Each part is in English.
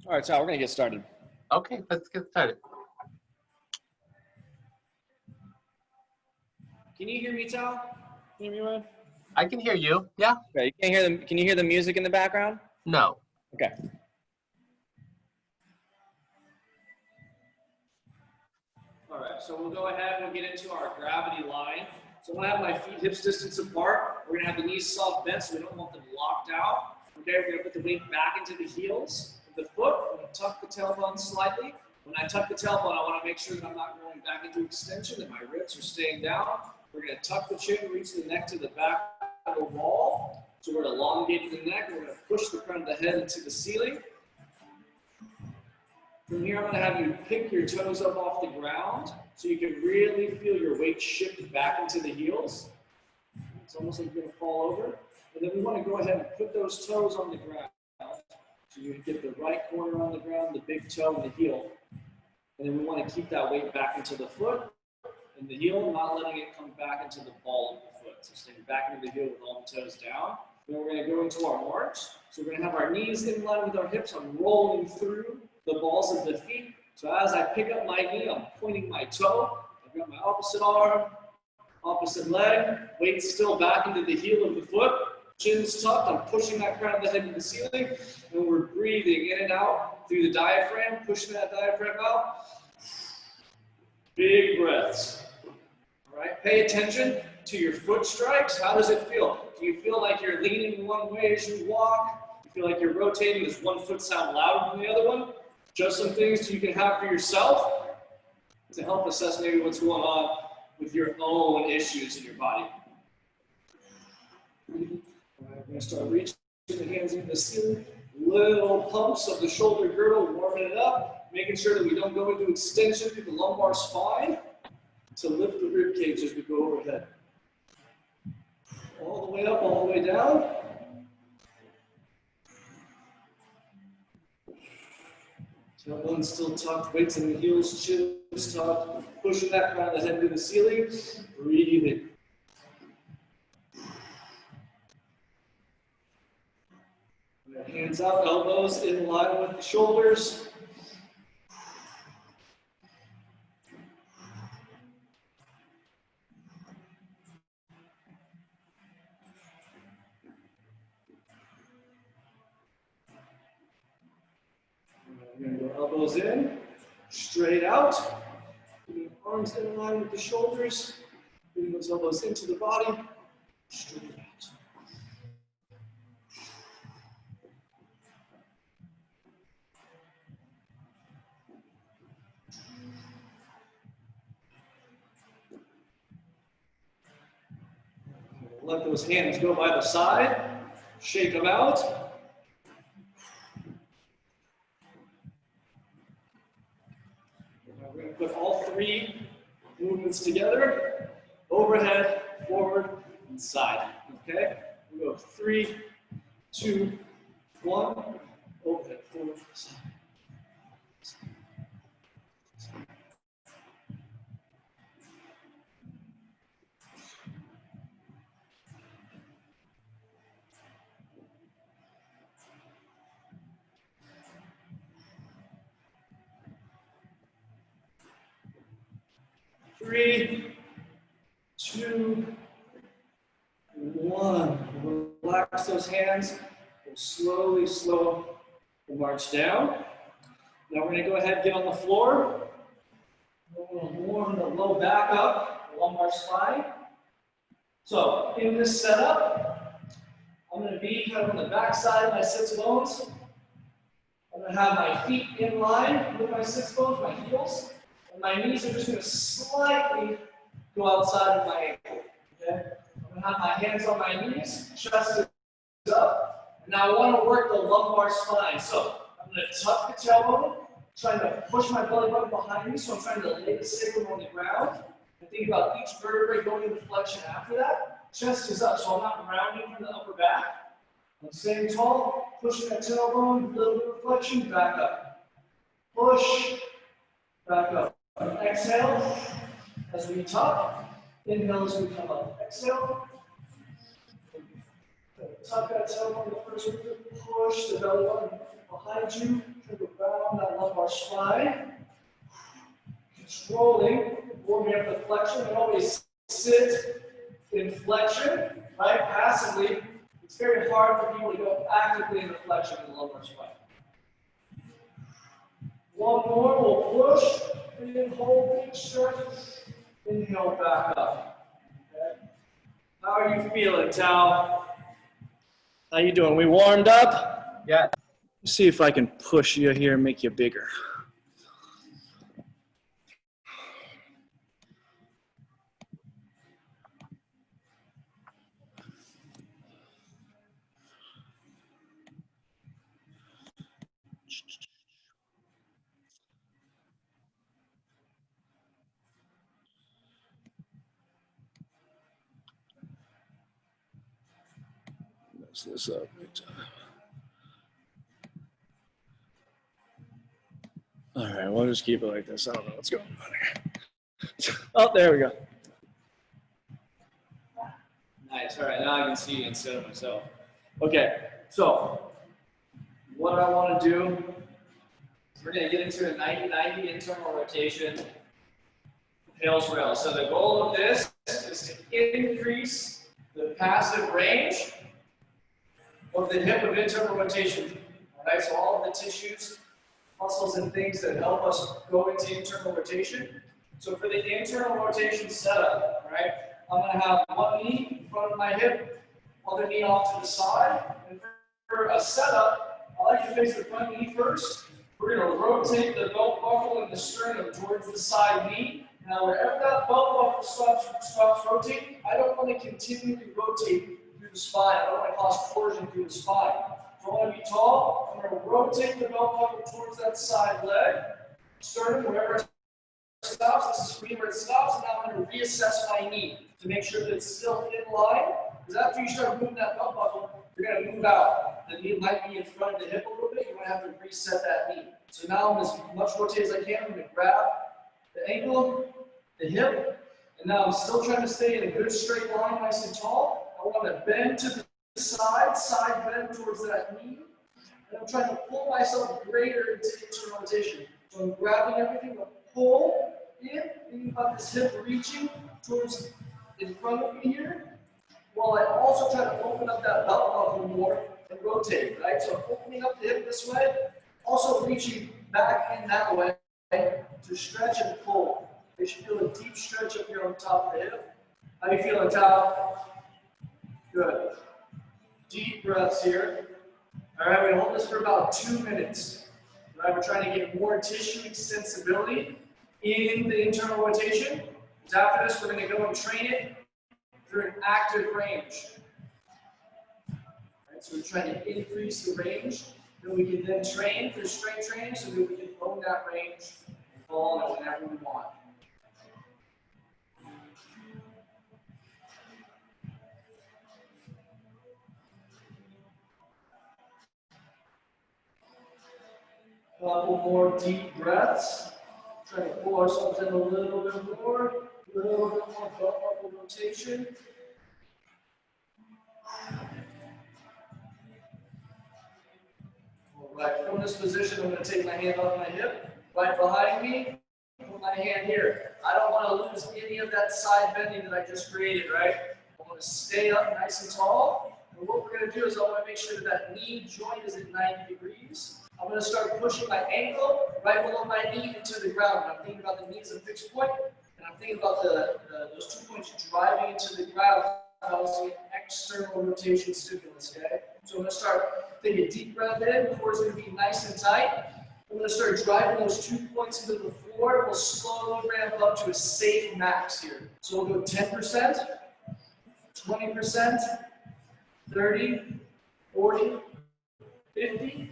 All right, Sal, we're going to get started. Okay, let's get started. Can you hear me, Sal? Can you hear me, Ryan? I can hear you. Yeah? Okay, you can't hear them. Can you hear the music in the background? No. Okay. All right, so we'll go ahead and we'll get into our gravity line. So I'm going to have my feet hips distance apart. We're going to have the knees soft bent so we don't want them locked out. Okay, we're going to put the weight back into the heels of the foot. I'm going to tuck the tailbone slightly. When I tuck the tailbone, I want to make sure that I'm not going back into extension, that my ribs are staying down. We're going to tuck the chin, reach the neck to the back of the wall. So we're elongating the neck. We're going to push the front of the head into the ceiling. From here, I'm going to have you pick your toes up off the ground so you can really feel your weight shift back into the heels. It's almost like you're going to fall over. And then we want to go ahead and put those toes on the ground. So you get the right corner on the ground, the big toe and the heel. And then we want to keep that weight back into the foot and the heel, not letting it come back into the ball of the foot. So staying back into the heel with all the toes down. Then we're going to go into our march. So we're going to have our knees in line with our hips. I'm rolling through the balls of the feet. So as I pick up my knee, I'm pointing my toe. I've got my opposite arm, opposite leg. Weight still back into the heel of the foot. Chin's tucked. I'm pushing that crown of the head to the ceiling. And we're breathing in and out through the diaphragm, pushing that diaphragm out. Big breaths. All right, pay attention to your foot strikes. How does it feel? Do you feel like you're leaning one way as you walk? You feel like you're rotating? Does one foot sound louder than the other one? Just some things you can have for yourself to help assess maybe what's going on with your own issues in your body. All right, we're going to start reaching the hands into the ceiling. Little pumps of the shoulder girdle, warming it up, making sure that we don't go into extension through the lumbar spine to lift the rib cage as we go overhead. All the way up, all the way down. Tailbone still tucked, weights in the heels, chin is tucked, pushing that crown of the head to the ceiling, breathing. Hands out, elbows in line with the shoulders. We're going to go elbows in, straight out. Arms in line with the shoulders. Bring those elbows into the body, straight out. Let those hands go by the side. Shake them out. We're going to put all three movements together. Overhead, forward, and side. Okay? We go 3, 2, 1. Overhead, forward, side. 3, 2, 1. Relax those hands. We'll slowly slow the march down. Now we're going to go ahead and get on the floor. We're going to warm the low back up, the lumbar spine. So in this setup, I'm going to be kind of on the back side of my sits bones. I'm going to have my feet in line with my sits bones, my heels. And my knees are just going to slightly go outside of my ankle. Okay? I'm going to have my hands on my knees, chest is up. And now I want to work the lumbar spine. So I'm going to tuck the tailbone, trying to push my belly button behind me. So I'm trying to lay the sacrum on the ground. And think about each vertebrae going into flexion after that. Chest is up, so I'm not rounding from the upper back. I'm staying tall, pushing that tailbone, a little bit of flexion, back up. Push, back up. Exhale as we tuck. Inhale as we come up. Exhale. Tuck that tailbone the first movement. Push the belly button behind you. Go around that lumbar spine. Controlling, warming up the flexion. We always sit in flexion, right? Passively. It's very hard for people to go actively in the flexion in the lumbar spine. One more, we'll push, and hold, big stretch. Inhale back up. Okay. How are you feeling, Tao? How you doing? We warmed up? Yeah. Let's see if I can push you here and make you bigger. Mess this up. All right, we'll just keep it like this. I don't know what's going on here. Oh, there we go. Nice. All right, now I can see you instead of myself. Okay, so what I want to do, we're going to get into a 90-90 internal rotation tails rail. So the goal of this is to increase the passive range of the hip of internal rotation. All right, so all of the tissues, muscles, and things that help us go into internal rotation. So for the internal rotation setup, right, I'm going to have one knee in front of my hip, other knee off to the side. And for a setup, I like to face the front knee first. We're going to rotate the belt buckle and the sternum towards the side knee. Now, wherever that belt buckle stops rotating, I don't want to continue to rotate through the spine. I don't want to cause torsion through the spine. So I want to be tall. I'm going to rotate the belt buckle towards that side leg. Sternum, wherever it stops, this is for me where it stops, and now I'm going to reassess my knee to make sure that it's still in line. Because after you start moving that belt buckle, you're going to move out. The knee might be in front of the hip a little bit. You might have to reset that knee. So now I'm as much rotate as I can. I'm going to grab the ankle, the hip, and now I'm still trying to stay in a good straight line, nice and tall. I want to bend to the side bend towards that knee. And I'm trying to pull myself greater into internal rotation. So I'm grabbing everything, but pull in, thinking about this hip reaching towards in front of me here, while I also try to open up that belt buckle more and rotate, right? So I'm opening up the hip this way, also reaching back in that way to stretch and pull. You should feel a deep stretch up here on top of the hip. How you feeling, Tal? Good. Deep breaths here. All right, we're going to hold this for about 2 minutes. All right, we're trying to get more tissue extensibility in the internal rotation. Because after this, we're going to go and train it through an active range. All right, so we're trying to increase the range. Then we can then train through strength training so that we can own that range and fall on it whenever we want. Couple more deep breaths. Try to pull ourselves in a little bit more belt buckle rotation. All right, from this position, I'm going to take my hand off my hip, right behind me, put my hand here. I don't want to lose any of that side bending that I just created, right? I want to stay up nice and tall. And what we're going to do is I want to make sure that that knee joint is at 90 degrees. I'm going to start pushing my ankle right below my knee into the ground. I'm thinking about the knee as a fixed point, and I'm thinking about those 2 points driving into the ground. Causing external rotation stimulus, okay? So I'm going to start taking a deep breath in. Core is going to be nice and tight. I'm going to start driving those 2 points into the floor. We'll slowly ramp up to a safe max here. So we'll go 10%, 20%, 30, 40, 50,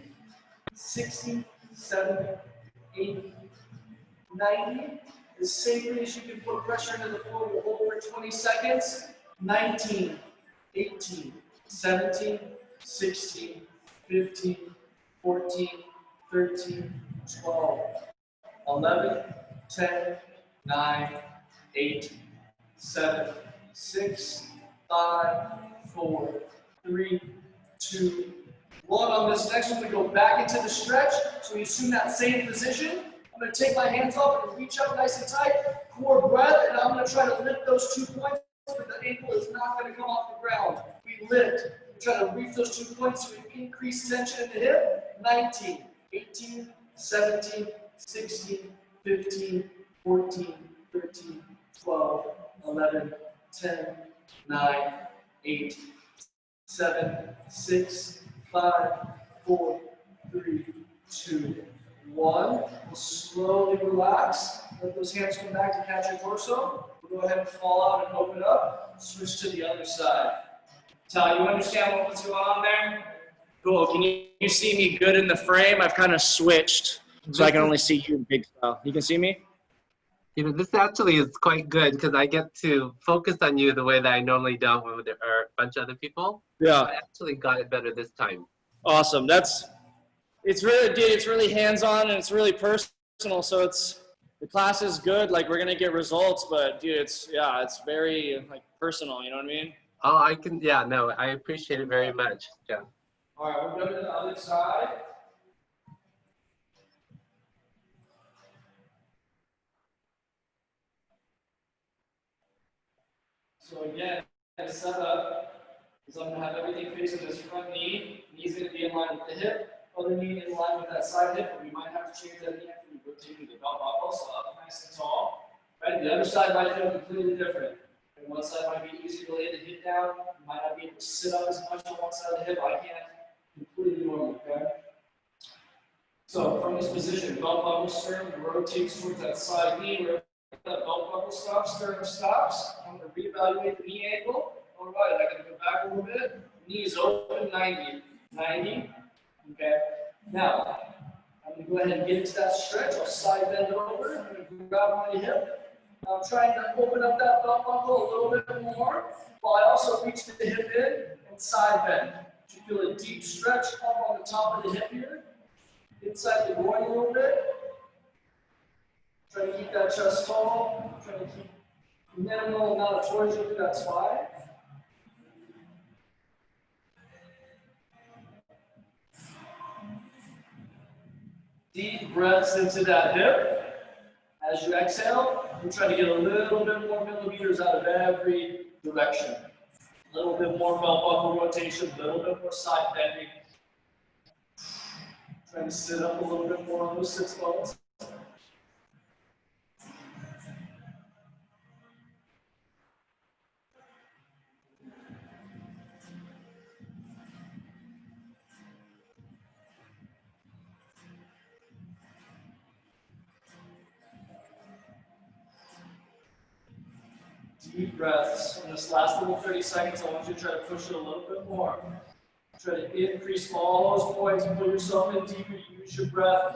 60, 70, 80, 90. As safely as you can put pressure into the floor, we'll hold for 20 seconds. 19, 18, 17, 16, 15, 14, 13, 12, 11, 10, 9, 8, 7, 6, 5, 4, 3, 2, One on this next one, we go back into the stretch. So we assume that same position. I'm going to take my hands off and reach up nice and tight. Core breath, and I'm going to try to lift those 2 points, but the ankle is not going to come off the ground. We lift. We try to reach those 2 points so we increase tension in the hip. 19, 18, 17, 16, 15, 14, 13, 12, 11, 10, 9, 8, 7, 6, 5, 4, 3, 2, 1. We'll slowly relax. Let those hands come back to catch your torso. We'll go ahead and fall out and open up. Switch to the other side. Tal, you understand what's going on there? Cool. Can you see me good in the frame? I've kind of switched, so I can only see you in big style. You can see me? You know, this actually is quite good because I get to focus on you the way that I normally don't when there are a bunch of other people. Yeah. I actually got it better this time. Awesome. It's really hands-on and it's really personal. So the class is good. Like we're gonna get results, but dude, it's very like personal. You know what I mean? Oh, I appreciate it very much. Yeah. All right, we're going to the other side. So again, the setup is I'm going to have everything facing this front knee. Knee's going to be in line with the hip. Other knee in line with that side hip, but we might have to change that knee after we rotate to the belt buckle, so up nice and tall. Right? The other side might feel completely different. And one side might be easy to lay the hip down. You might not be able to sit up as much on one side of the hip. I can't. Completely normal, okay? So from this position, belt buckle sternum rotates towards that side knee. Where that belt buckle stops, sternum stops. I'm going to reevaluate the knee angle. All right, I can go back a little bit. Knee is open, 90. 90. Okay. Now, I'm going to go ahead and get into that stretch. I'll side bend over. I'm going to grab my hip. I'm trying to open up that belt buckle a little bit more, while I also reach the hip in and side bend. You feel a deep stretch up on the top of the hip here, inside the groin a little bit. Try to keep that chest tall. Try to keep minimal amount of torsion through that spine. Deep breaths into that hip. As you exhale, you try to get a little bit more millimeters out of every direction. A little bit more belt buckle rotation, a little bit more side bending. Trying to sit up a little bit more on those sits bones. Deep breaths. In this last little 30 seconds, I want you to try to push it a little bit more. Try to increase all those points, put yourself in deeper, use your breath.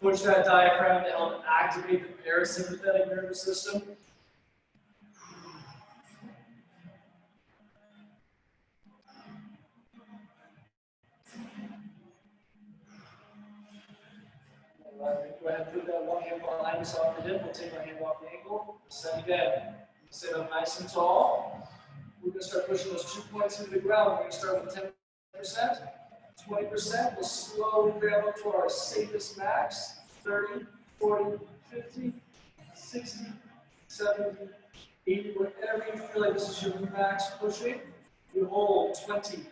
Push that diaphragm to help activate the parasympathetic nervous system. Go ahead and put that one hand behind us off the hip. We'll take our hand off the ankle. Set again. Sit up nice and tall. We're going to start pushing those 2 points into the ground. We're going to start with 10%, 20%. We'll slowly grab up to our safest max. 30, 40, 50, 60, 70, 80, whatever you feel like this is your max pushing. You hold 20,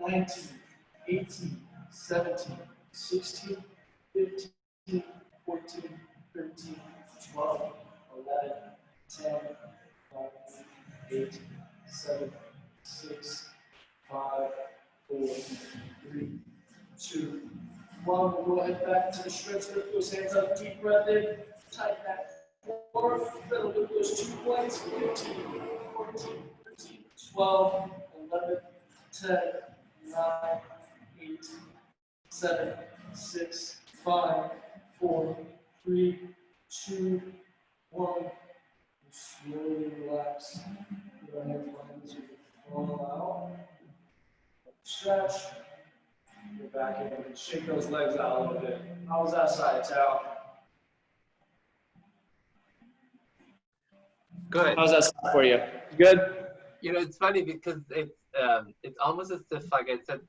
19, 18, 17, 16, 15, 14, 13, 12, 11, 10, 9, 8, 7, 6, 5, 4, 3, 2, 1. We'll go ahead back to the stretch. Lift those hands up. Deep breath in. Tighten that core. Fill with those 2 points. 15, 14, 13, 12, 11, 10, 9, 8, 7, 6, 5, 4, 3, 2, 1. Slowly relax. Go ahead and as you fall out. Stretch. Go back in and shake those legs out a little bit. How was that side, Tal? Good. How's that side for you? Good? You know, it's funny because it's almost as if, like I said,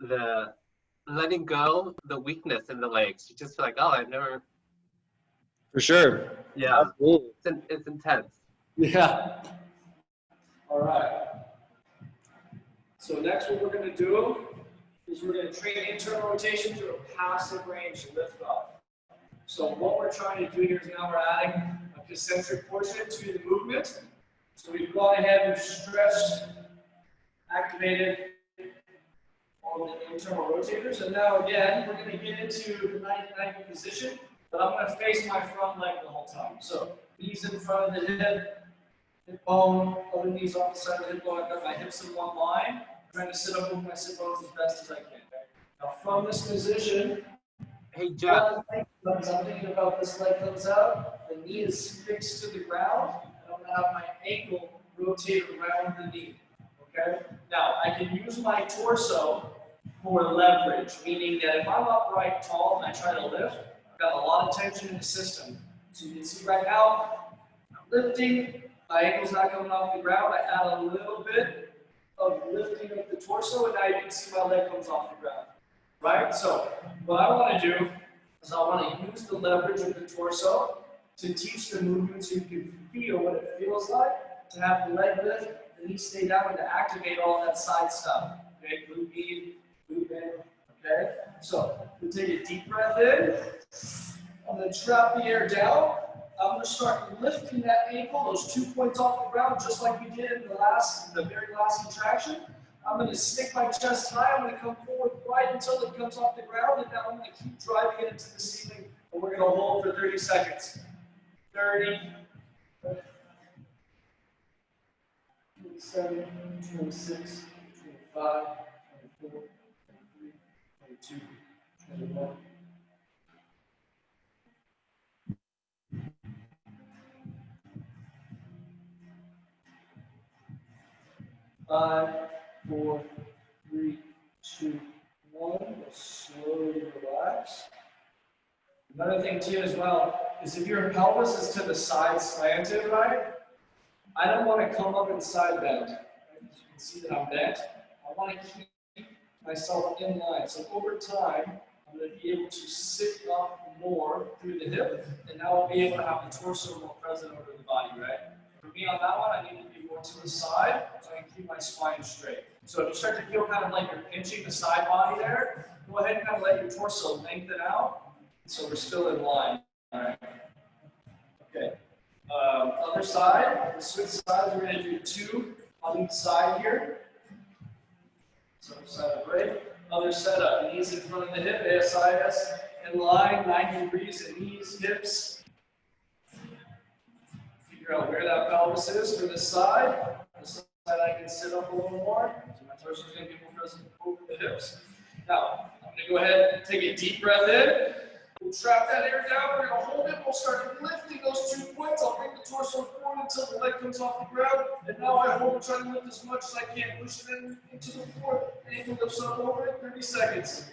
the letting go the weakness in the legs. You just feel like, oh, I've never. For sure. Yeah. Absolutely. It's intense. Yeah. All right. So next what we're going to do is we're going to train internal rotation through a passive range lift off. So what we're trying to do here is now we're adding a concentric portion to the movement. So we've gone ahead and stretched, activated all the internal rotators. And now again, we're going to get into the 90-90 position, but I'm going to face my front leg the whole time. So knees in front of the hip bone, other knees off the side of the hip bone. I've got my hips in one line. I'm trying to sit up with my sit bones as best as I can. Now from this position, Hey, Jeff. I'm thinking about this leg comes out, the knee is fixed to the ground, and I'm going to have my ankle rotate around the knee. Okay? Now, I can use my torso for leverage, meaning that if I'm upright tall and I try to lift, I've got a lot of tension in the system. So you can see right now, I'm lifting, my ankle's not coming off the ground, I add a little bit of lifting of the torso, and now you can see my leg comes off the ground. Right? So what I want to do is I want to use the leverage of the torso to teach the movement so you can feel what it feels like to have the leg lift, the knee stay down, and to activate all that side stuff. Okay, glute med, glute in. Okay, so we'll take a deep breath in. I'm going to trap the air down. I'm going to start lifting that ankle, those 2 points off the ground, just like we did in the very last contraction. I'm going to stick my chest high. I'm going to come forward right until it comes off the ground, and now I'm going to keep driving it into the ceiling, and we're going to hold for 30 seconds. 30, 27, 26, 25, 24, 23, 22, 21. 5, 4, 3, 2, 1. We'll slowly relax. Another thing too as well is if your pelvis is to the side slanted, right? I don't want to come up and side bend. Right? You can see that I'm bent. I want to keep myself in line. So over time, I'm going to be able to sit up more through the hip, and now I'll be able to have the torso more present over the body, right? For me on that one, I need to be more to the side so I can keep my spine straight. So if you start to feel kind of like you're pinching the side body there, go ahead and kind of let your torso lengthen out so we're still in line. All right. Okay. Other side, the switch sides, we're going to do 2 on each side here. So side of break. Other setup, knees in front of the hip, ASIS in line, 90 degrees at knees, hips. Figure out where that pelvis is for this side. This side I can sit up a little more. So my torso is going to be more present over the hips. Now, I'm going to go ahead and take a deep breath in. We'll trap that air down. We're going to hold it. We'll start lifting those 2 points. I'll bring the torso forward until the leg comes off the ground. And now I hold and try to lift as much as I can. Push it into the floor. Ankle lifts up over it. 30 seconds.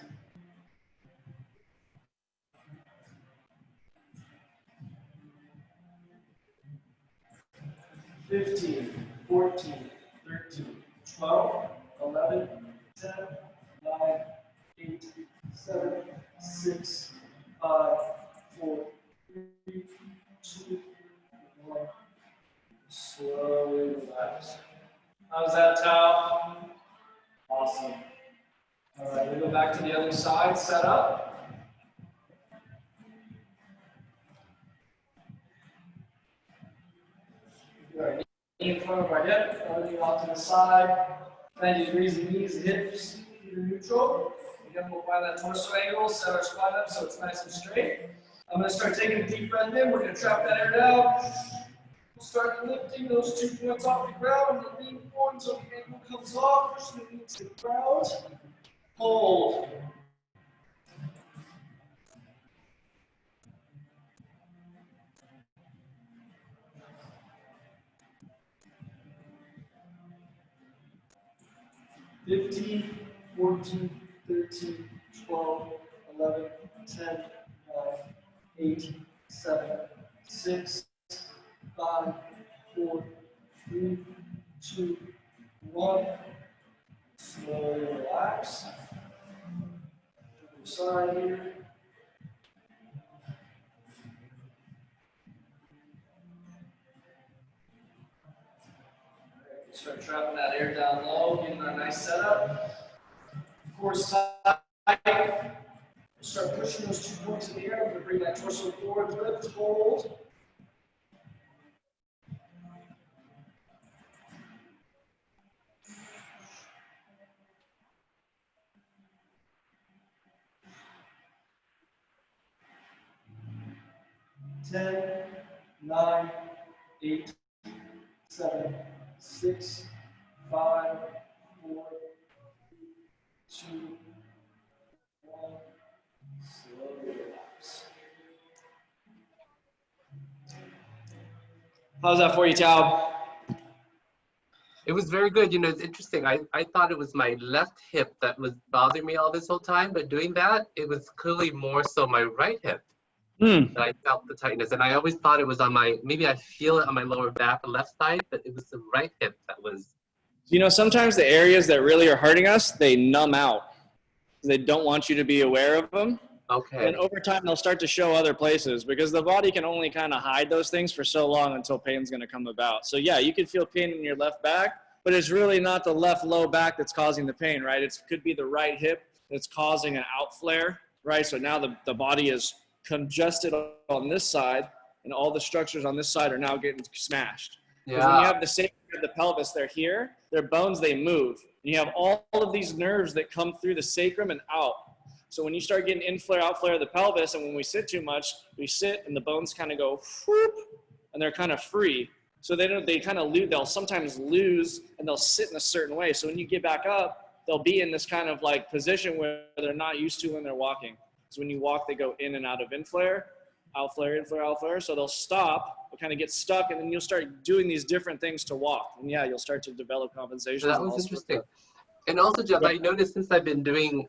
15, 14, 13, 12, 11, 10, 9, 8, 7, 6, 5, 4, 3, 2, 1. Slowly relax. How's that, Tao? Awesome. All right, we'll go back to the other side, set up. Right, knee in front of our hip, other knee off to the side, 90 degrees of knees, hips, feet are neutral. Again, we'll find that torso angle, set our spine up so it's nice and straight. I'm going to start taking a deep breath in. We're going to trap that air down. We'll start lifting those 2 points off the ground and lean forward until the ankle comes off, pushing the knee to the ground. Hold. Fifteen, 14, 13, 12, 11, 10, 9, 8, 7, 6, 5, 4, 3, 2, 1. Slowly relax. side here. Start trapping that air down low, getting our nice setup. Force tight. Start pushing those 2 points in the air. We're going to bring that torso forward, lift, hold. Ten, 9, 8, 7, 6, 5, 4, 2, 1. Slowly relax. How's that for you, Tao? It was very good. You know, it's interesting. I thought it was my left hip that was bothering me all this whole time, but doing that, it was clearly more so my right hip that I felt the tightness. And I always thought it was on my, maybe I feel it on my lower back, left side, but it was the right hip that was. You know, sometimes the areas that really are hurting us, they numb out. They don't want you to be aware of them. Okay. And over time, they'll start to show other places because the body can only kind of hide those things for so long until pain's going to come about. So yeah, you could feel pain in your left back, but it's really not the left low back that's causing the pain, right? It could be the right hip that's causing an out flare, right? So now the body is congested on this side, and all the structures on this side are now getting smashed. Because when you have the sacrum of the pelvis, they're here, their bones, they move. You have all of these nerves that come through the sacrum and out. So when you start getting in flare, out flare of the pelvis, and when we sit too much, we sit and the bones kind of go whoop, and they're kind of free. So they kind of lose, they'll sometimes lose and they'll sit in a certain way. So when you get back up, they'll be in this kind of like position where they're not used to when they're walking. So when you walk, they go in and out of in flare, out flare, in flare, out flare. So they'll stop, they'll kind of get stuck, and then you'll start doing these different things to walk. And yeah, you'll start to develop compensations. That was interesting. And also, Jeff, I noticed since I've been doing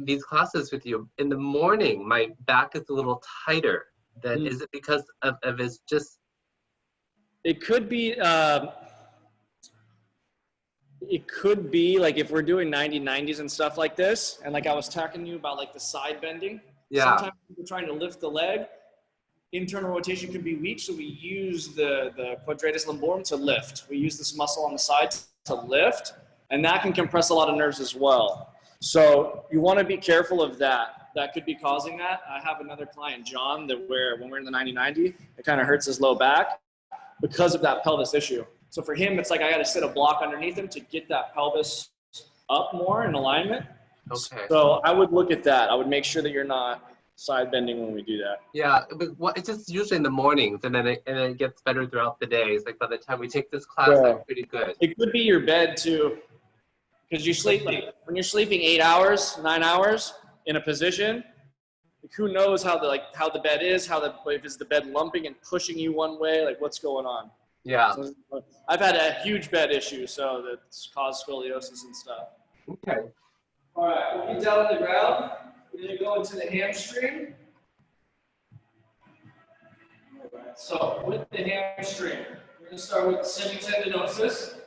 these classes with you, in the morning, my back is a little tighter. Is it because of it's just? It could be like if we're doing 90-90s and stuff like this, and like I was talking to you about like the side bending. Yeah. Sometimes we're trying to lift the leg. Internal rotation could be weak, so we use the quadratus lumborum to lift. We use this muscle on the side to lift, and that can compress a lot of nerves as well. So you want to be careful of that. That could be causing that. I have another client, John, that when we're in the 90-90, it kind of hurts his low back because of that pelvis issue. So for him, it's like I got to sit a block underneath him to get that pelvis up more in alignment. Okay. So I would look at that. I would make sure that you're not side bending when we do that. Yeah, but it's just usually in the mornings, and then it gets better throughout the day. It's like by the time we take this class, I'm pretty good. It could be your bed too, because you sleep like when you're sleeping 8 hours, 9 hours in a position. Who knows how the bed is, if it's the bed lumping and pushing you one way, like what's going on. Yeah. So I've had a huge bed issue, so that's caused scoliosis and stuff. Okay. All right, we'll get down on the ground. We're going to go into the hamstring. All right, so with the hamstring, we're going to start with semitendinosus.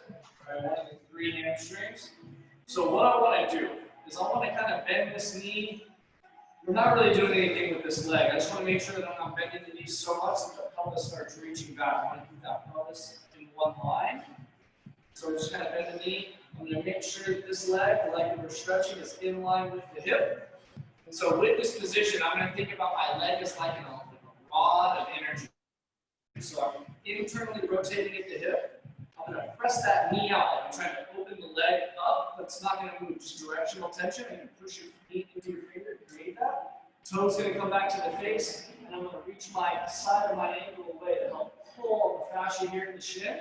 All right, one of the 3 hamstrings. So what I want to do is I want to kind of bend this knee. We're not really doing anything with this leg. I just want to make sure that I'm not bending the knee so much that the pelvis starts reaching back. I want to keep that pelvis in one line. So we're just going to bend the knee. I'm going to make sure that this leg, the leg that we're stretching, is in line with the hip. And so with this position, I'm going to think about my leg as like a rod of energy. So I'm internally rotating at the hip. I'm going to press that knee out. I'm trying to open the leg up, but it's not going to move. Just directional tension. I'm going to push your feet into your finger to create that. Toes going to come back to the face, and I'm going to reach my side of my ankle away to help pull the fascia here in the shin.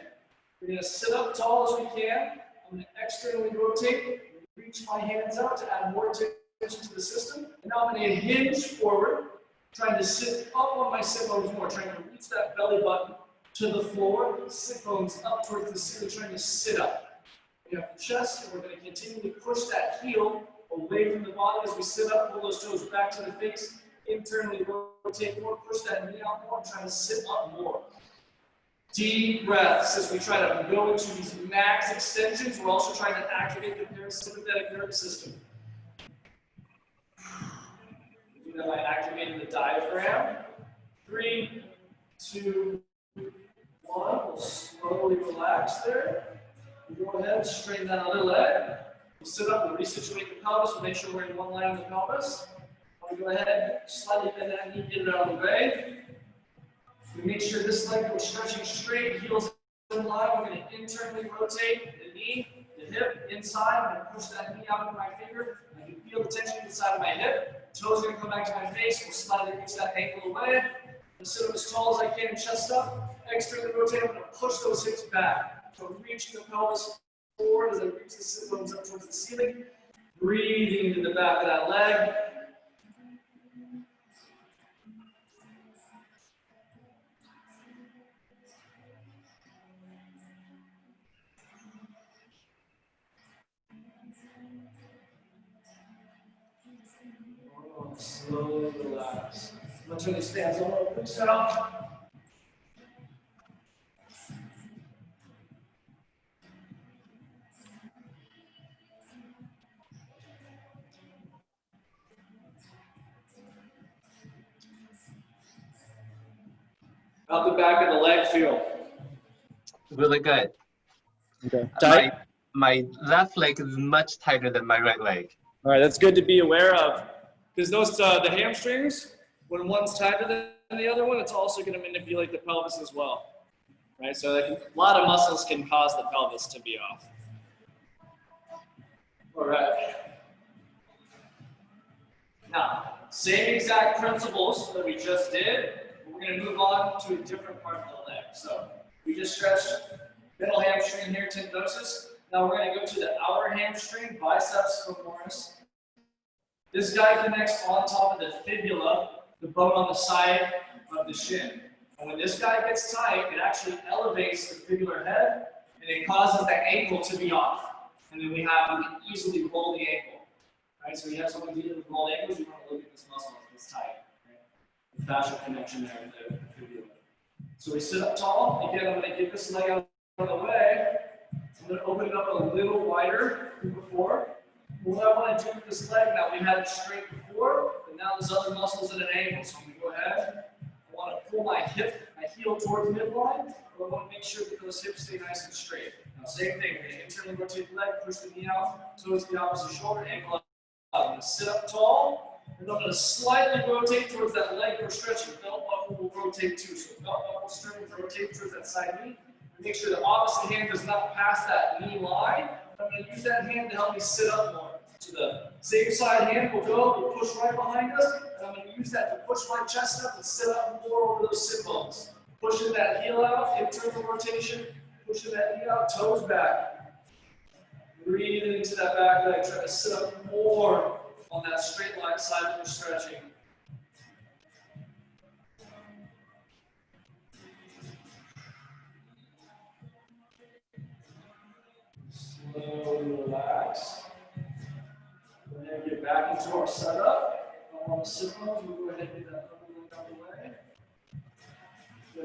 We're going to sit up tall as we can. I'm going to externally rotate, reach my hands out to add more tension to the system. And now I'm going to hinge forward, trying to sit up on my sit bones more, trying to reach that belly button to the floor, sit bones up towards the ceiling, trying to sit up. We have the chest, and we're going to continue to push that heel away from the body as we sit up, pull those toes back to the face, internally rotate more, push that knee out more, trying to sit up more. Deep breaths as we try to go into these max extensions. We're also trying to activate the parasympathetic nervous system. Then I activated the diaphragm. 3, 2, 1. We'll slowly relax there. We'll go ahead and straighten that other leg. We'll sit up, we'll resituate the pelvis, we'll make sure we're in one line of the pelvis. We'll go ahead, slightly bend that knee, get it out of the way. We make sure this leg we're stretching straight, heels in line. We're going to internally rotate the knee, the hip inside. I'm going to push that knee out with my finger. I can feel the tension inside of my hip. Toes are going to come back to my face. We'll slightly reach that ankle away. I'm going to sit up as tall as I can, chest up. Externally rotate. I'm going to push those hips back. So reaching the pelvis forward as I reach the sit bones up towards the ceiling. Breathing into the back of that leg. Slowly relax. I'm going to turn these stands a little bit down. How'd the back of the leg feel? Really good. Okay. Tight? My left leg is much tighter than my right leg. All right, that's good to be aware of. Because those, the hamstrings, when one's tighter than the other one, it's also going to manipulate the pelvis as well. Right, so a lot of muscles can cause the pelvis to be off. All right. Now, same exact principles that we just did, but we're going to move on to a different part of the leg. So we just stretched middle hamstring here, tendinosis. Now we're going to go to the outer hamstring, biceps femoris. This guy connects on top of the fibula, the bone on the side of the shin. And when this guy gets tight, it actually elevates the fibular head, and it causes that ankle to be off. And then we can easily roll the ankle. Right? So you have someone dealing with rolled ankles, you want to look at this muscle if it's tight. Right? The fascial connection there with the fibula. So we sit up tall. Again, I'm going to get this leg out of the way. I'm going to open it up a little wider than before. What I want to do with this leg now, we had it straight before, but now there's other muscles at an angle. So I'm going to go ahead. I want to pull my heel towards midline, but I want to make sure that those hips stay nice and straight. Now, same thing. We're going to internally rotate the leg, push the knee out, toes to the opposite shoulder, ankle up. I'm going to sit up tall, and I'm going to slightly rotate towards that leg we're stretching. Belt buckle will rotate too. So belt buckle stretching, rotate towards that side knee. Make sure the opposite hand does not pass that knee line. I'm going to use that hand to help me sit up more. So the same side hand will go, will push right behind us, and I'm going to use that to push my chest up and sit up more over those sit bones. Pushing that heel out, internal rotation, pushing that knee out, toes back. Breathing into that back leg, try to sit up more on that straight line side that we're stretching. Slowly relax. And then get back into our setup. On the sit bones, we'll go ahead and get that upper leg out of the way.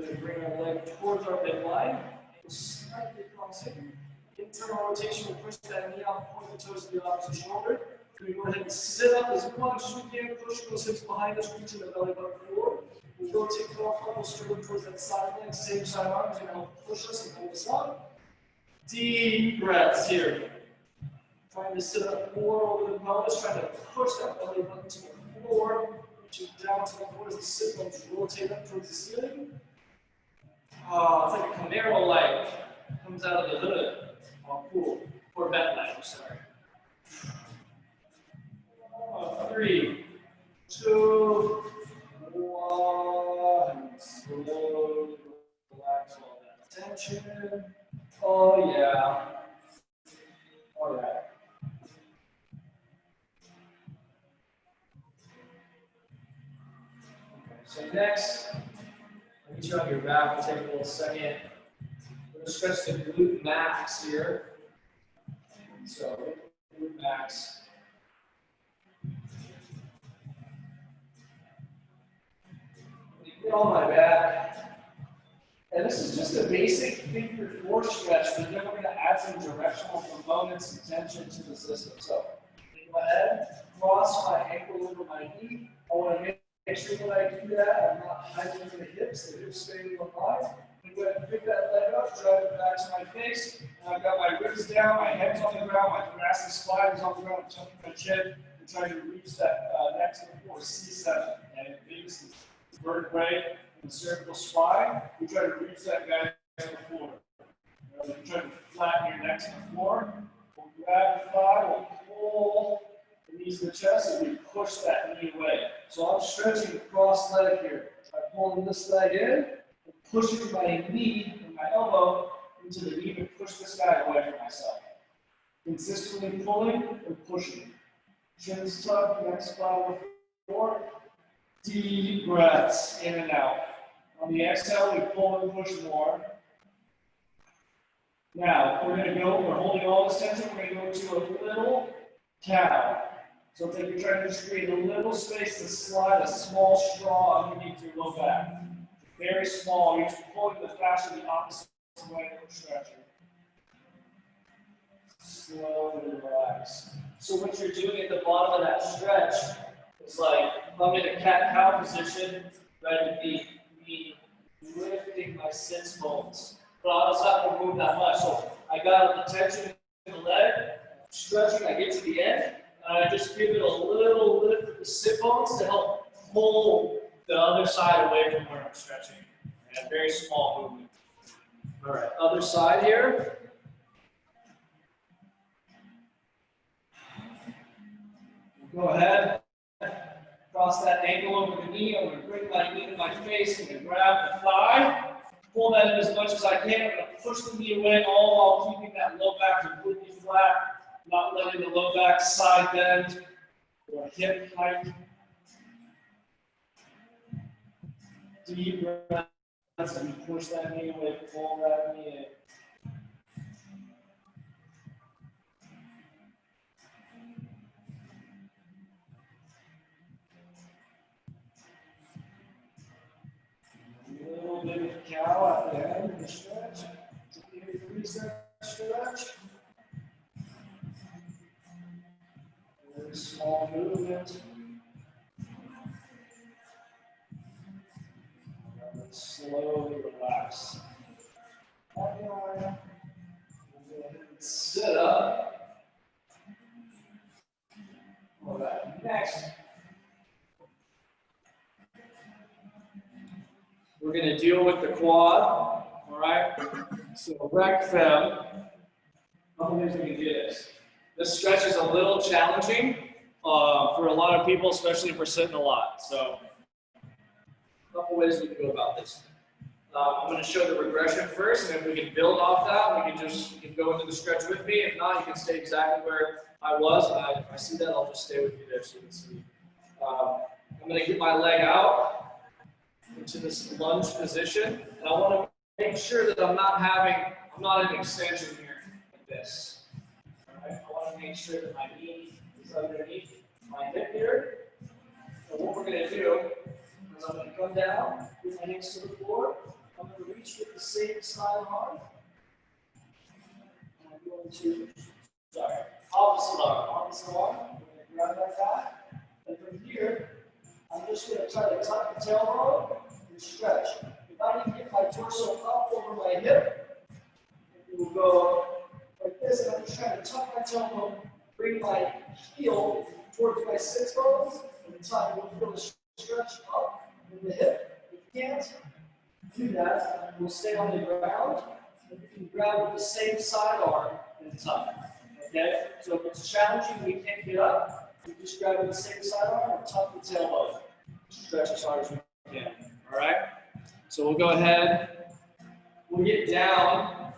Then bring our leg towards our midline. Slightly crossing. Internal rotation will push that knee out, point the toes to the opposite shoulder. Then we go ahead and sit up as much as we can, push those hips behind us, reaching the belly button forward. We'll rotate the elbow straight towards that side leg. Same side arm is going to help push us and hold us up. Deep breaths here. Trying to sit up more over the pelvis, trying to push that belly button to the floor, reaching down to the floor as the sit bones rotate up towards the ceiling. It's like a Camaro light comes out of the hood. Oh, cool. Corvette light, I'm sorry. 3, 2, 1. Slowly relax all that tension. Oh, yeah. All right. So next, let me try your back. We'll take a little second. We're going to stretch the glute max here. So glute max. Get on my back. And this is just a basic figure 4 stretch, but then we're going to add some directional components and tension to the system. So go ahead, cross cross my ankle over my knee. I want to make sure when I do that, I'm not hiking the hips stay in line. I'm going to pick that leg up, drive it back to my face. And I've got my ribs down, my head's on the ground, my thoracic spine is on the ground, I'm tucking my chin, and trying to reach that neck to the floor, C7. And it means the vertebrae and the cervical spine. We try to reach that guy to the floor. We're trying to flatten your neck to the floor. We'll grab the thigh, we'll pull the knees to the chest, and we push that knee away. So I'm stretching the cross leg here. I'm pulling this leg in, and pushing my knee and my elbow into the knee to push this guy away from myself. Consistently pulling and pushing. Chin's tucked, neck spine over the floor. Deep breaths in and out. On the exhale, we pull and push more. Now, we're holding all this tension, we're going to go to a little cow. So it's like you're trying to just create a little space to slide a small straw underneath your low back. Very small, you're just pulling the fascia the opposite way of stretching. Slowly relax. So what you're doing at the bottom of that stretch is like, I'm in a cat-cow position, ready to be lifting my sits bones. But I was not going to move that much. So I got the tension in the leg, stretching, I get to the end, and I just give it a little lift with the sit bones to help pull the other side away from where I'm stretching. And a very small movement. All right, other side here. Go ahead, cross that ankle over the knee. I'm going to bring my knee to my face. I'm going to grab the thigh. Pull that in as much as I can. I'm going to push the knee away, all while keeping that low back completely flat, not letting the low back side bend or hip hike. Deep breaths as we push that knee away, pull that knee in. A little bit of cow at the end of the stretch. Reset stretch. Very small movement. Slowly relax. Sit up. All right. Next, we're going to deal with the quad. All right. So rec fem. A couple ways we can do this. This stretch is a little challenging for a lot of people, especially if we're sitting a lot. So a couple ways we can go about this. I'm going to show the regression first, and if we can build off that, you can go into the stretch with me. If not, you can stay exactly where I was, and if I see that, I'll just stay with you there so you can see. I'm going to get my leg out into this lunge position, and I want to make sure that I'm not in extension here like this. All right? I want to make sure that my knee is underneath my hip here. And what we're going to do is I'm going to come down, put my hands to the floor. I'm going to reach with the same side arm. And I'm going to, opposite arm. I'm going to grab that back. And from here, I'm just going to try to tuck the tailbone and stretch. If I can get my torso up over my hip, it will go like this. And I'm just trying to tuck my tailbone, bring my heel towards my sits bones, and tuck. You'll feel the stretch up in the hip. If you can't do that, we'll stay on the ground. And you can grab with the same side arm and tuck. Okay? So if it's challenging, we can't get up. We just grab with the same side arm and tuck the tailbone. Stretch as hard as we can. All right? So we'll go ahead. We'll get down.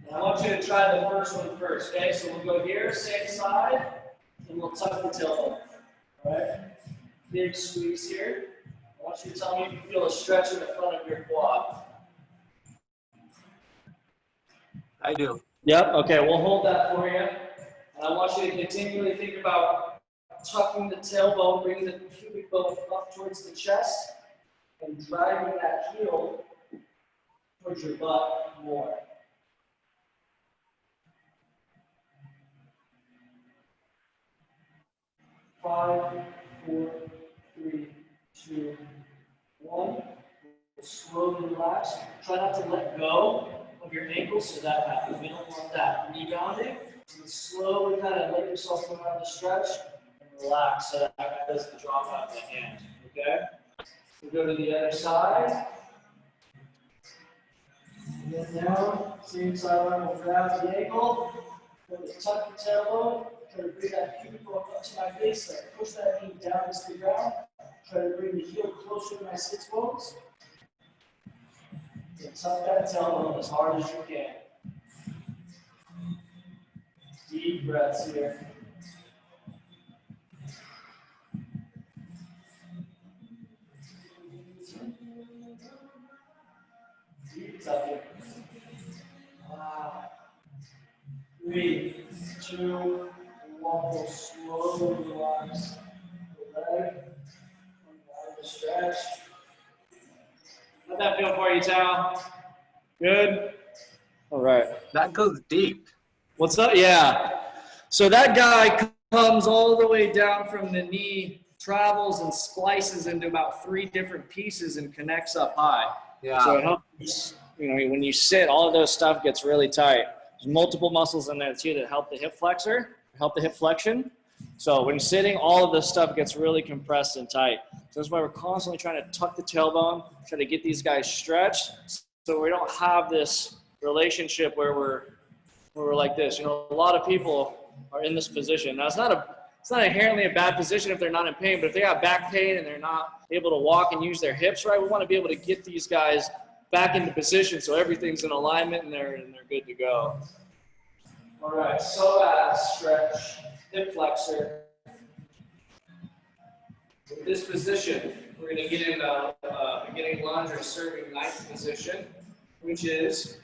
And I want you to try the first one first. Okay? So we'll go here, same side, and we'll tuck the tailbone. All right? Big squeeze here. I want you to tell me if you feel a stretch in the front of your quad. I do. Yep, okay, we'll hold that for you. And I want you to continually think about tucking the tailbone, bringing the pubic bone up towards the chest, and driving that heel towards your butt more. 5, 4, 3, 2, 1. Slowly relax. Try not to let go of your ankles so that happens. We don't want that. Rebounding. So slowly kind of let yourself come out of the stretch and relax so that doesn't drop out of the hand. Okay? We'll go to the other side. And then down. Same sideline. We'll grab the ankle. Tuck the tailbone. Try to bring that pubic bone up to my face. Push that knee down to the ground. Try to bring the heel closer to my sits bones. And tuck that tailbone as hard as you can. Deep breaths here. Deep tucking. 3, 2, 1. Slowly relax the leg. Out of the stretch. How'd that feel for you, Tal? Good? All right. That goes deep. What's up? Yeah. So that guy comes all the way down from the knee, travels and splices into about 3 different pieces and connects up high. Yeah. So it helps, when you sit, all of those stuff gets really tight. There's multiple muscles in there too that help the hip flexor, help the hip flexion. So when sitting, all of this stuff gets really compressed and tight. So that's why we're constantly trying to tuck the tailbone, try to get these guys stretched so we don't have this relationship where we're like this. A lot of people are in this position. Now it's not inherently a bad position if they're not in pain, but if they have back pain and they're not able to walk and use their hips right, we want to be able to get these guys back into position so everything's in alignment and they're good to go. All right, psoas stretch, hip flexor. With this position, we're going to get in a beginning lunge or serving knife position, which is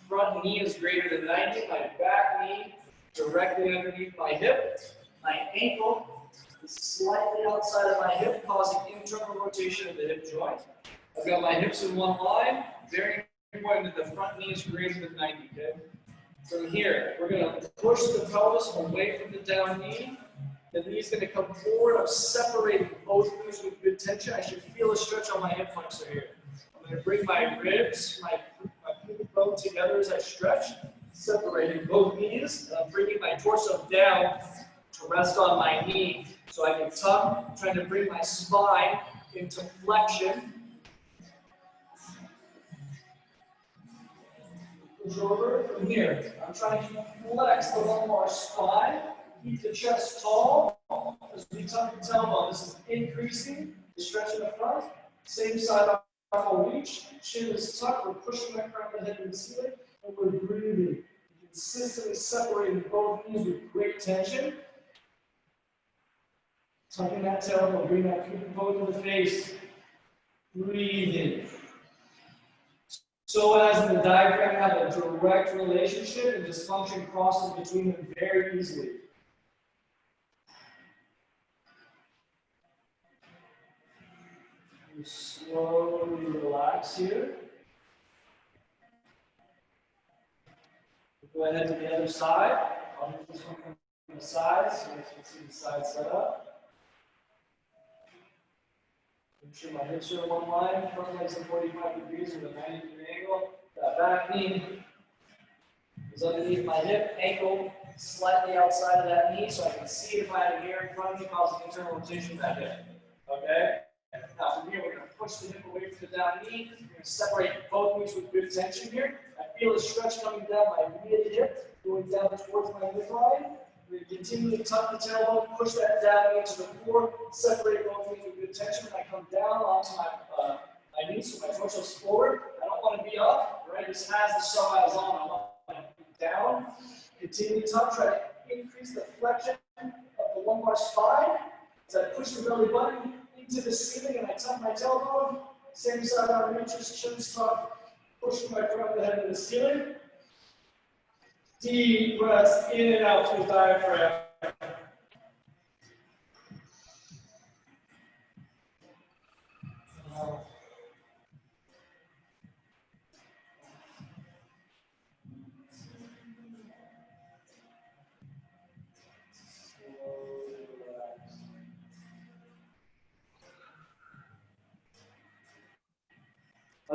front knee is greater than 90, my back knee directly underneath my hip, my ankle is slightly outside of my hip, causing internal rotation of the hip joint. I've got my hips in one line. Very important that the front knee is greater than 90, okay? From here, we're going to push the pelvis away from the down knee. The knee's going to come forward. I'm separating both knees with good tension. I should feel a stretch on my hip flexor here. I'm going to bring my ribs, my pubic bone together as I stretch, separating both knees. And I'm bringing my torso down to rest on my knee so I can tuck, trying to bring my spine into flexion. Push over from here. I'm trying to flex the lumbar spine, keep the chest tall as we tuck the tailbone. This is increasing the stretch in the front. Same side arm will reach. Chin is tucked. We're pushing that crown of the head to the ceiling, and we're breathing. Consistently separating both knees with great tension. Tucking that tailbone, bring that pubic bone to the face. Breathing. Psoas and the diaphragm have a direct relationship, and dysfunction crosses between them very easily. You slowly relax here. Go ahead to the other side. I'll move this one from the side so you can see the side set up. Make sure my hips are in one line, front legs at 45 degrees with a 90-degree angle. That back knee is underneath my hip, ankle slightly outside of that knee, so I can see if I have a hair in front of me causing internal rotation of that hip. Okay? Now from here, we're going to push the hip away from the down knee. We're going to separate both knees with good tension here. I feel a stretch coming down my mid hip, going down towards my midline. We're going to continue to tuck the tailbone, push that down into the floor, separate both knees with good tension. When I come down onto my knees, so my torso's forward, I don't want to be up, right? This has the psoas on. I want to be down. Continue to tuck, try to increase the flexion of the lumbar spine. As I push the belly button into the ceiling and I tuck my tailbone, same side arm reaches, chin's tucked, pushing my front of the head to the ceiling. Deep breaths in and out through the diaphragm.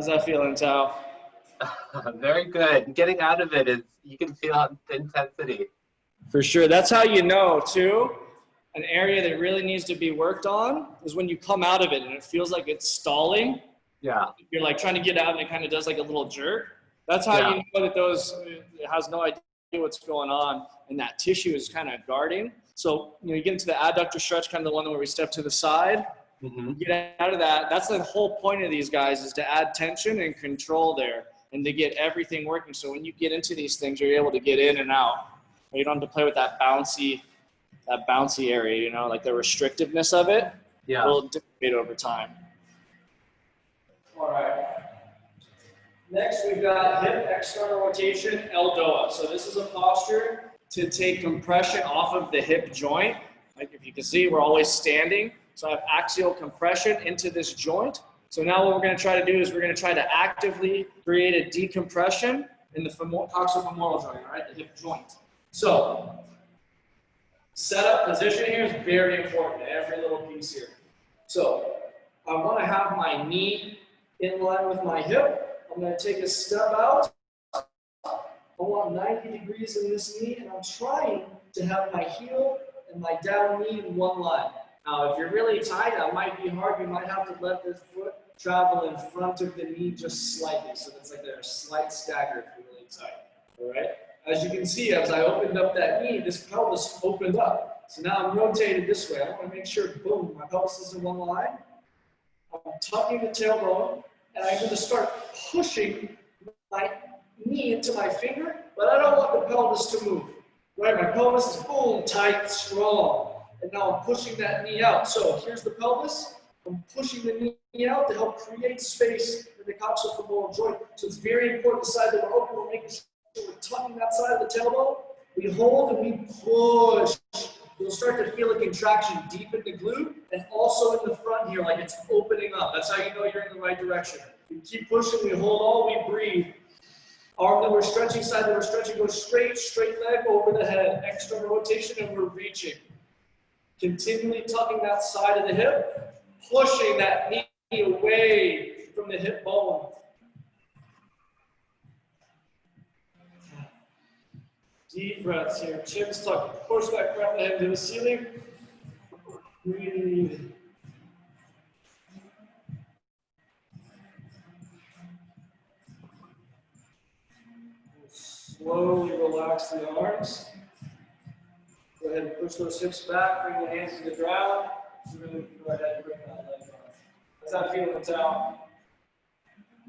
How's that feeling, Tao? Very good. Getting out of it is, you can feel the intensity. For sure. That's how you know, too. An area that really needs to be worked on is when you come out of it and it feels like it's stalling. Yeah. You're like trying to get out and it kind of does like a little jerk. That's how you know that it has no idea what's going on and that tissue is kind of guarding. So, you get into the adductor stretch, kind of the one where we step to the side. Mm-hmm. Get out of that. That's the whole point of these guys, is to add tension and control there and to get everything working. So when you get into these things, you're able to get in and out. You don't have to play with that bouncy area, like the restrictiveness of it will dissipate over time. All right. Next, we've got hip external rotation, L-DOA. So this is a posture to take compression off of the hip joint. Like if you can see, we're always standing. So I have axial compression into this joint. So now what we're going to try to do is we're going to try to actively create a decompression in the coxofemoral joint, all right, the hip joint. So setup position here is very important, every little piece here. So I want to have my knee in line with my hip. I'm going to take a step out. I want 90 degrees in this knee, and I'm trying to have my heel and my down knee in one line. Now, if you're really tight, that might be hard. You might have to let the foot travel in front of the knee just slightly. So it's like a slight stagger if you're really tight. All right? As you can see, as I opened up that knee, this pelvis opened up. So now I'm rotated this way. I want to make sure, boom, my pelvis is in one line. I'm tucking the tailbone, and I'm going to start pushing my knee into my finger, but I don't want the pelvis to move. Right? My pelvis is boom, tight, strong. And now I'm pushing that knee out. So here's the pelvis. I'm pushing the knee out to help create space in the coxofemoral joint. So it's very important, the side that we're open, we're making sure we're tucking that side of the tailbone. We hold and we push. You'll start to feel a contraction deep in the glute and also in the front here, like it's opening up. That's how you know you're in the right direction. We keep pushing, we hold all, we breathe. Arm that we're stretching, side that we're stretching, go straight leg over the head. External rotation, and we're reaching. Continually tucking that side of the hip, pushing that knee away from the hip bone. Deep breaths here. Chins tucked. Push that crown of the head to the ceiling. Breathe. Slowly relax the arms. Go ahead and push those hips back. Bring the hands to the ground. Really go ahead and bring that leg on. How's that feeling, Tal?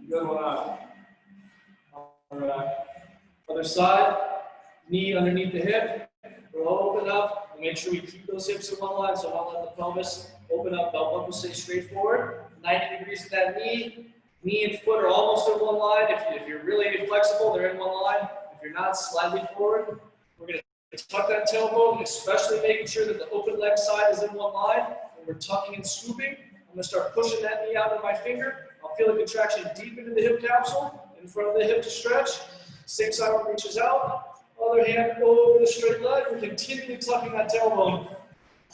Good one out. All right. Other side. Knee underneath the hip. We'll open up. We'll make sure we keep those hips in one line so don't let the pelvis open up. Belt buckle stay straight forward. 90 degrees of that knee. Knee and foot are almost in one line. If you're really flexible, they're in one line. If you're not, slightly forward. We're going to tuck that tailbone, especially making sure that the open leg side is in one line. And we're tucking and scooping. I'm going to start pushing that knee out with my finger. I'll feel a contraction deep into the hip capsule, in front of the hip to stretch. Same side arm reaches out. Other hand over the straight leg. We're continually tucking that tailbone,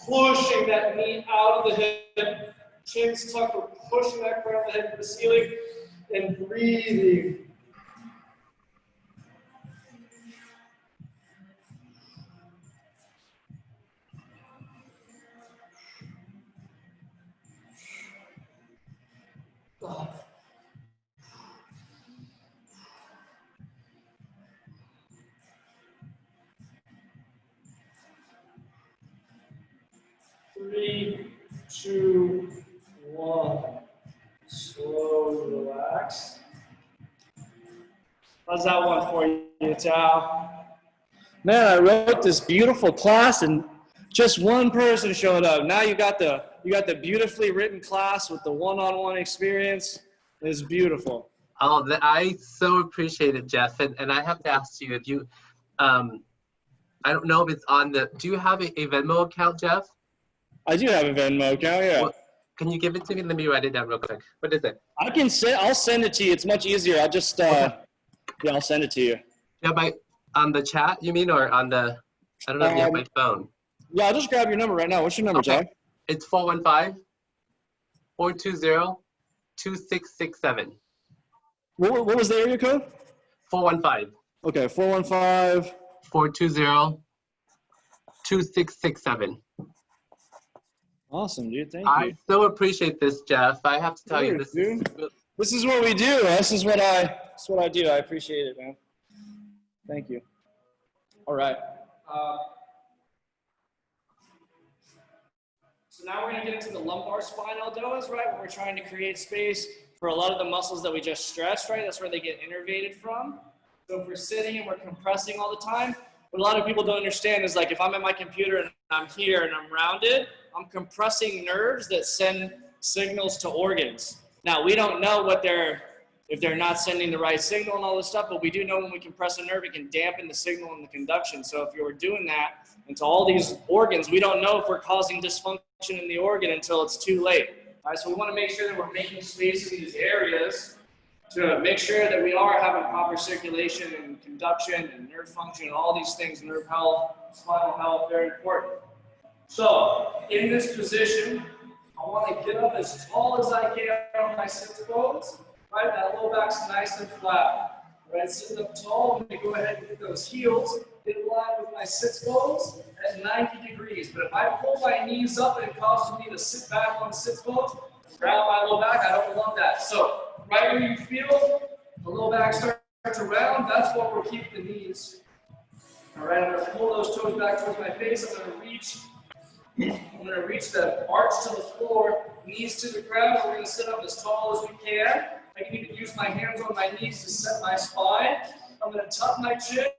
pushing that knee out of the hip. Chins tucked. We're pushing that crown of the head to the ceiling and breathing. Three, two, one. Slowly relax. How's that one for you, Tal? Man, I wrote this beautiful class and just one person showed up. Now you got the beautifully written class with the one-on-one experience. It's beautiful. Oh, I so appreciate it, Jeff. And I have to ask you if you, I don't know if it's on the, do you have a Venmo account, Jeff? I do have a Venmo account, yeah. Well, can you give it to me? Let me write it down real quick. What is it? I'll send it to you. It's much easier. I'll just, yeah, I'll send it to you. Yeah, on the chat, you mean, or on the, I don't know if you have my phone. Yeah, I'll just grab your number right now. What's your number, Jack? It's 415-420-2667. What was the area code? 415 Okay, 415. 420 2667. Awesome, dude. Thank I you. so appreciate this, Jeff. I have to tell you, this is This is what we do. This is what I do. I appreciate it, man. Thank you. All right. So now we're going to get into the lumbar spine elbows, right? Where we're trying to create space for a lot of the muscles that we just stretched, right? That's where they get innervated from. So if we're sitting and we're compressing all the time, what a lot of people don't understand is like if I'm at my computer and I'm here and I'm rounded, I'm compressing nerves that send signals to organs. Now, we don't know if they're not sending the right signal and all this stuff, but we do know when we compress a nerve, it can dampen the signal and the conduction. So if you're doing that into all these organs, we don't know if we're causing dysfunction in the organ until it's too late. All right, so we want to make sure that we're making space in these areas to make sure that we are having proper circulation and conduction and nerve function and all these things, nerve health, spinal health, very important. So in this position, I want to get up as tall as I can on my sits bones. Right, that low back's nice and flat. Right, sitting up tall, I'm going to go ahead and get those heels in line with my sits bones at 90 degrees. But if I pull my knees up and it causes me to sit back on the sits bones, grab my low back, I don't want that. So right where you feel the low back start to round, that's where we'll keep the knees. All right, I'm going to pull those toes back towards my face. I'm going to reach the arch to the floor, knees to the ground. We're going to sit up as tall as we can. I can even use my hands on my knees to set my spine. I'm going to tuck my chin,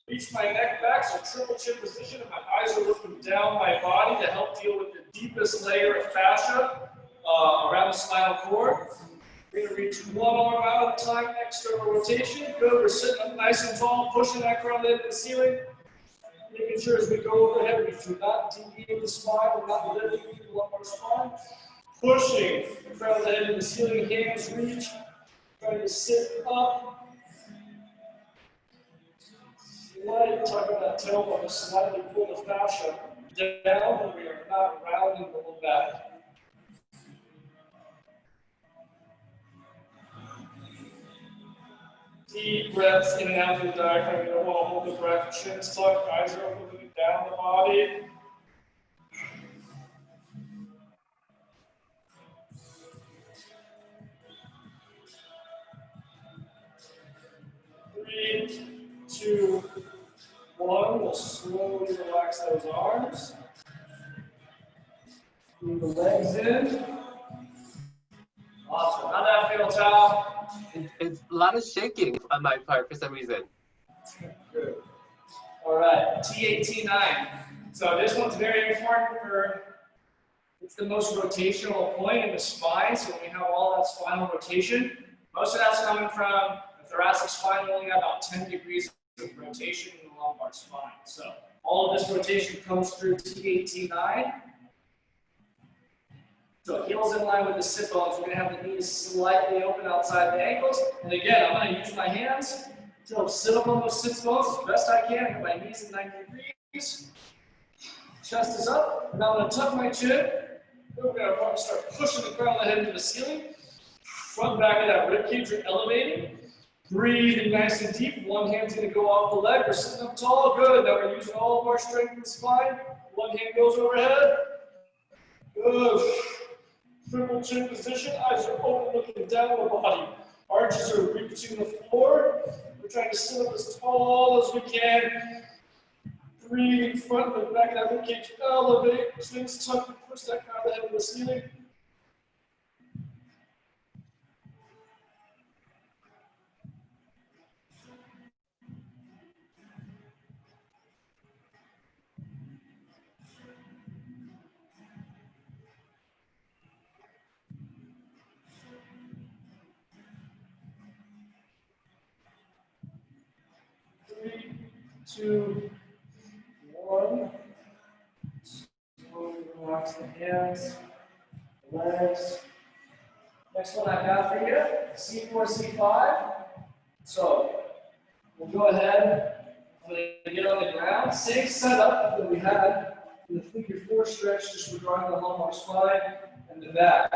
reach my neck back, so triple chin position, and my eyes are looking down my body to help deal with the deepest layer of fascia around the spinal cord. We're going to reach one arm out at a time, external rotation. Good, we're sitting up nice and tall, pushing that crown into the ceiling. Making sure as we go overhead, we're not deviating the spine, we're not lifting the lumbar spine. Pushing the crown of the head into the ceiling, hands reach. Trying to sit up. Slightly tucking that tailbone to slightly pull the fascia down, and we are not rounding the low back. Deep breaths in and out through the diaphragm. You don't want to hold the breath. Chin's tucked, eyes are open, looking down the body. Three, two, one. We'll slowly relax those arms. Bring the legs in. Awesome. How'd that feel, Tal? It's a lot of shaking on my part for some reason. Good. All right, T8, T9. So this one's very important it's the most rotational point in the spine. So when we have all that spinal rotation, most of that's coming from the thoracic spine. We only have about 10 degrees of rotation in the lumbar spine. So all of this rotation comes through T8, T9. So heels in line with the sit bones. We're going to have the knees slightly open outside the ankles. And again, I'm going to use my hands to sit up on those sit bones as best I can with my knees at 90 degrees. Chest is up. Now I'm going to tuck my chin. We're going to start pushing the crown of the head into the ceiling. Front back of that ribcage are elevating. Breathing nice and deep. One hand's going to go off the leg. We're sitting up tall. Good. Now we're using all of our strength in the spine. One hand goes overhead. Good. Triple chin position, eyes are open, looking down the body. Arches are reaching the floor. We're trying to sit up as tall as we can. Breathing front and back of that ribcage, elevate, chins tucked, and push that crown of the head to the ceiling. Three, two, one. Slowly relax the hands, the legs. Next one I've got for you, C4, C5. So we'll go ahead. I'm going to get on the ground. Same setup that we had in the figure 4 stretch, just regarding the lumbar spine and the back.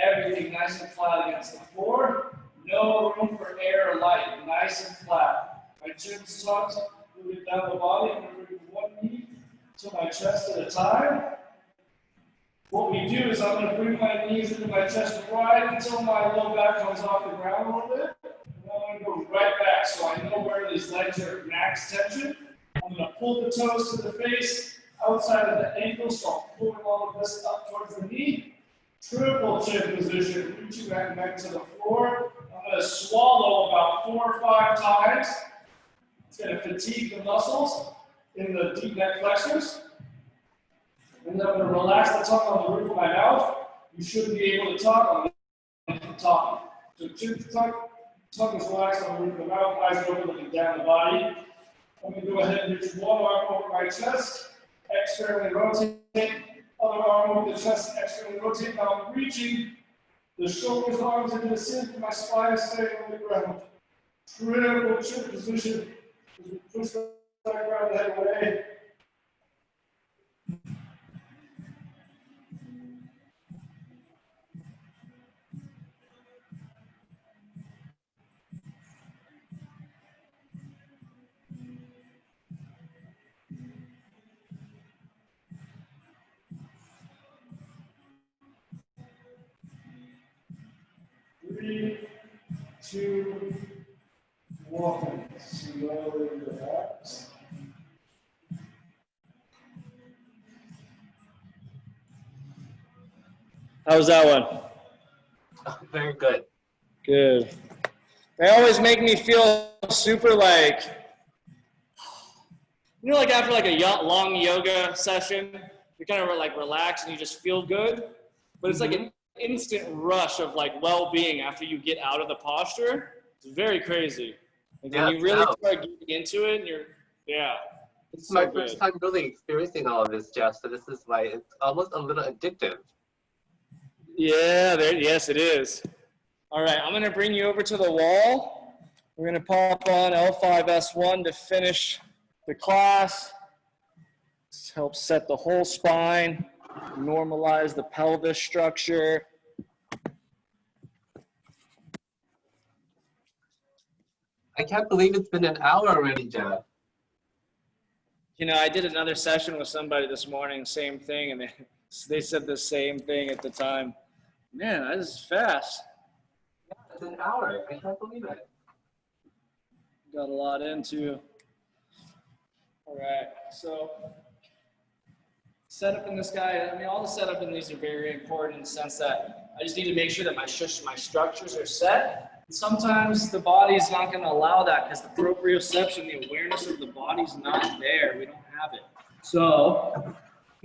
Everything nice and flat against the floor. No room for air or light, nice and flat. My chin's tucked, moving down the body. I'm going to move one knee to my chest at a time. What we do is I'm going to bring my knees into my chest right until my low back comes off the ground a little bit. And I'm going to go right back so I know where these legs are at max tension. I'm going to pull the toes to the face, outside of the ankles, so I'm pulling all of this up towards the knee. Triple chin position, reaching that neck to the floor. I'm going to swallow about 4 or 5 times. It's going to fatigue the muscles in the deep neck flexors. And then I'm going to relax the tongue on the roof of my mouth. You should be able to talk. I'm going to talk. So chin to tongue is relaxed on the roof of the mouth, eyes are open, looking down the body. I'm going to go ahead and reach one arm over my chest, externally rotate, other arm over the chest, externally rotate. Now I'm reaching the shoulders, arms into the center, my spine is staying on the ground. Triple chin position as we push the ground the head away. 3, 2, 1. Slowly relax. How was that one? Very good. Good. They always make me feel super like, you know, like after like a long yoga session, you kind of like relax and you just feel good. But it's like an instant rush of like well-being after you get out of the posture. It's very crazy. Like when you really start getting into it, and you're, It's my first time really experiencing all of this, Jeff. So this is why it's almost a little addictive. Yeah, yes, it is. All right, I'm going to bring you over to the wall. We're going to pop on L5S1 to finish the class. This helps set the whole spine, normalize the pelvis structure. I can't believe it's been an hour already, Jeff. You know, I did another session with somebody this morning, same thing, and they said the same thing at the time. Man, this is fast. Yeah, it's an hour. I can't believe it. Got a lot into. All right, so setup in this guy, I mean, all the setup in these are very important in the sense that I just need to make sure that my structures are set. And sometimes the body's not going to allow that because the proprioception, the awareness of the body's not there. We don't have it. So,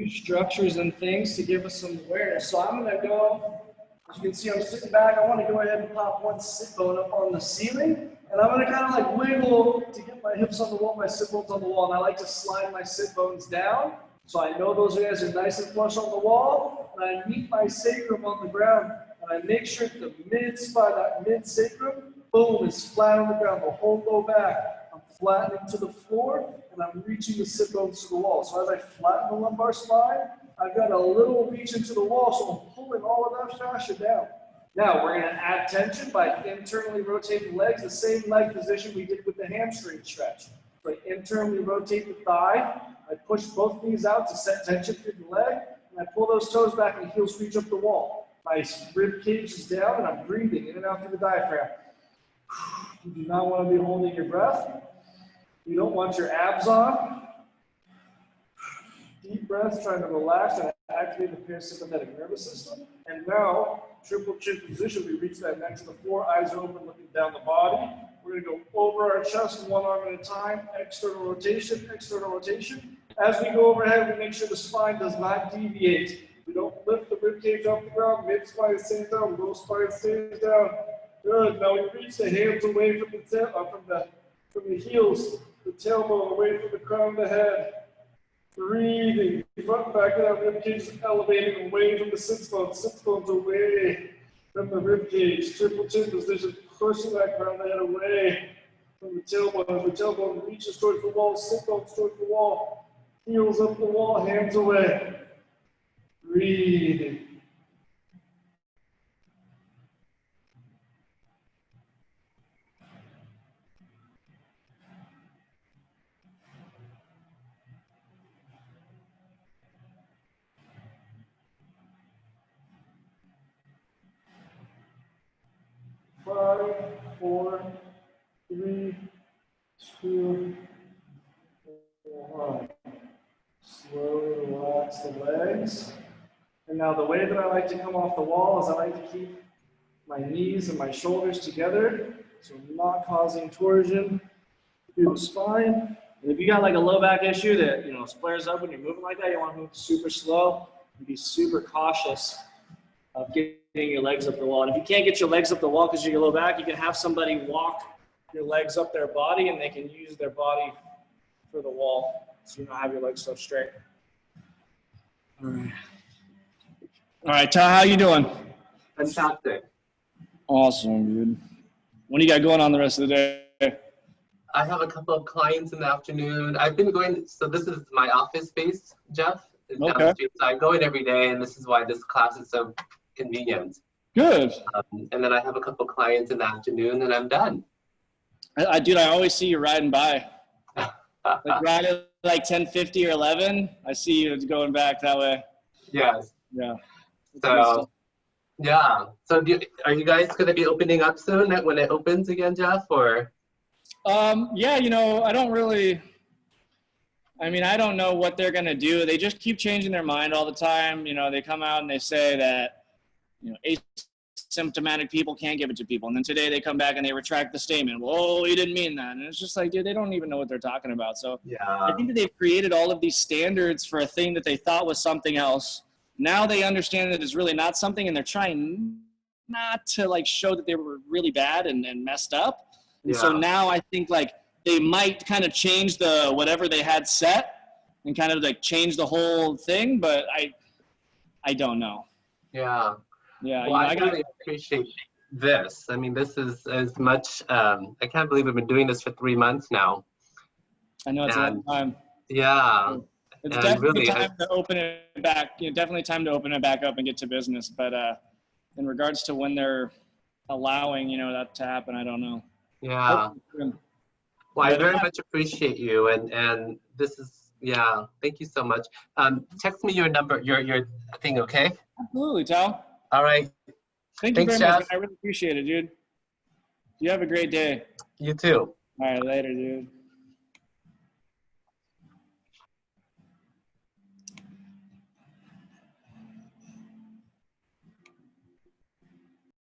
structures and things to give us some awareness. So I'm going to go, as you can see, I'm sitting back. I want to go ahead and pop one sit bone up on the ceiling. And I'm going to kind of like wiggle to get my hips on the wall, my sit bones on the wall. And I like to slide my sit bones down. So I know those guys are nice and flush on the wall. And I meet my sacrum on the ground. And I make sure that the mid-spine, that mid-sacrum, boom, is flat on the ground. The whole low back, I'm flattening to the floor. And I'm reaching the sit bones to the wall. So as I flatten the lumbar spine, I've got a little reach into the wall. So I'm pulling all of that fascia down. Now, we're going to add tension by internally rotating legs, the same leg position we did with the hamstring stretch. So I internally rotate the thigh. I push both knees out to set tension through the leg, and I pull those toes back and heels reach up the wall. My rib cage is down, and I'm breathing in and out through the diaphragm. You do not want to be holding your breath. You don't want your abs on. Deep breaths, trying to relax and activate the parasympathetic nervous system. And now, triple chin position, we reach that neck to the floor, eyes are open, looking down the body. We're going to go over our chest, one arm at a time, external rotation, external rotation. As we go overhead, we make sure the spine does not deviate. We don't lift the rib cage off the ground, mid-spine stays down, low spine stays down. Good, now we reach the hands away from the heels, the tailbone away from the crown of the head. Breathing, front and back of that rib cage is elevating away from the sits bones away from the rib cage. Triple chin position, pushing that crown of the head away from the tailbone. The tailbone reaches towards the wall, sit bones towards the wall, heels up the wall, hands away. Breathing. relax the legs. And now the way that I like to come off the wall is I like to keep my knees and my shoulders together, so I'm not causing torsion through the spine. And if you got like a low back issue that, you know, flares up when you're moving like that, you want to move super slow and be super cautious of getting your legs up the wall. And if you can't get your legs up the wall because of your low back, you can have somebody walk your legs up their body and they can use their body for the wall, so you don't have your legs so straight. All right, Tal, how you doing? Fantastic. Awesome, dude. What do you got going on the rest of the day? I have a couple of clients in the afternoon. I've been going, so this is my office space, Jeff. It's down the street. So I go in every day, and this is why this class is so convenient. Good. And then I have a couple of clients in the afternoon, and I'm done. Dude, I always see you riding by. Like right at like 10:50 or 11, I see you going back that way. Yes. Yeah. So, yeah. So are you guys going to be opening up soon when it opens again, Jeff, or? Yeah, you know, I don't know what they're going to do. They just keep changing their mind all the time. You know, they come out and they say that, you know, asymptomatic people can't give it to people. And then today they come back and they retract the statement. Well, you didn't mean that. And it's just like, dude, they don't even know what they're talking about. So yeah. I think that they've created all of these standards for a thing that they thought was something else. Now they understand that it's really not something, and they're trying not to like show that they were really bad and messed up. And so now I think like they might kind of change the whatever they had set and kind of like change the whole thing, but I don't know. Yeah. Yeah. Well, I really appreciate this. I mean, this is as much, I can't believe we've been doing this for 3 months now. I know it's a long time. Yeah. It's and definitely really, time to open it back. You know, definitely time to open it back up and get to business. But in regards to when they're allowing, you know, that to happen, I don't know. Yeah. Well, I very much appreciate you, and this is, yeah, thank you so much. Text me your number, your thing, okay? Absolutely, Tal. All right. Thank you Thanks, very much. Jeff. I really appreciate it, dude. You have a great day. You too. All right, later, dude.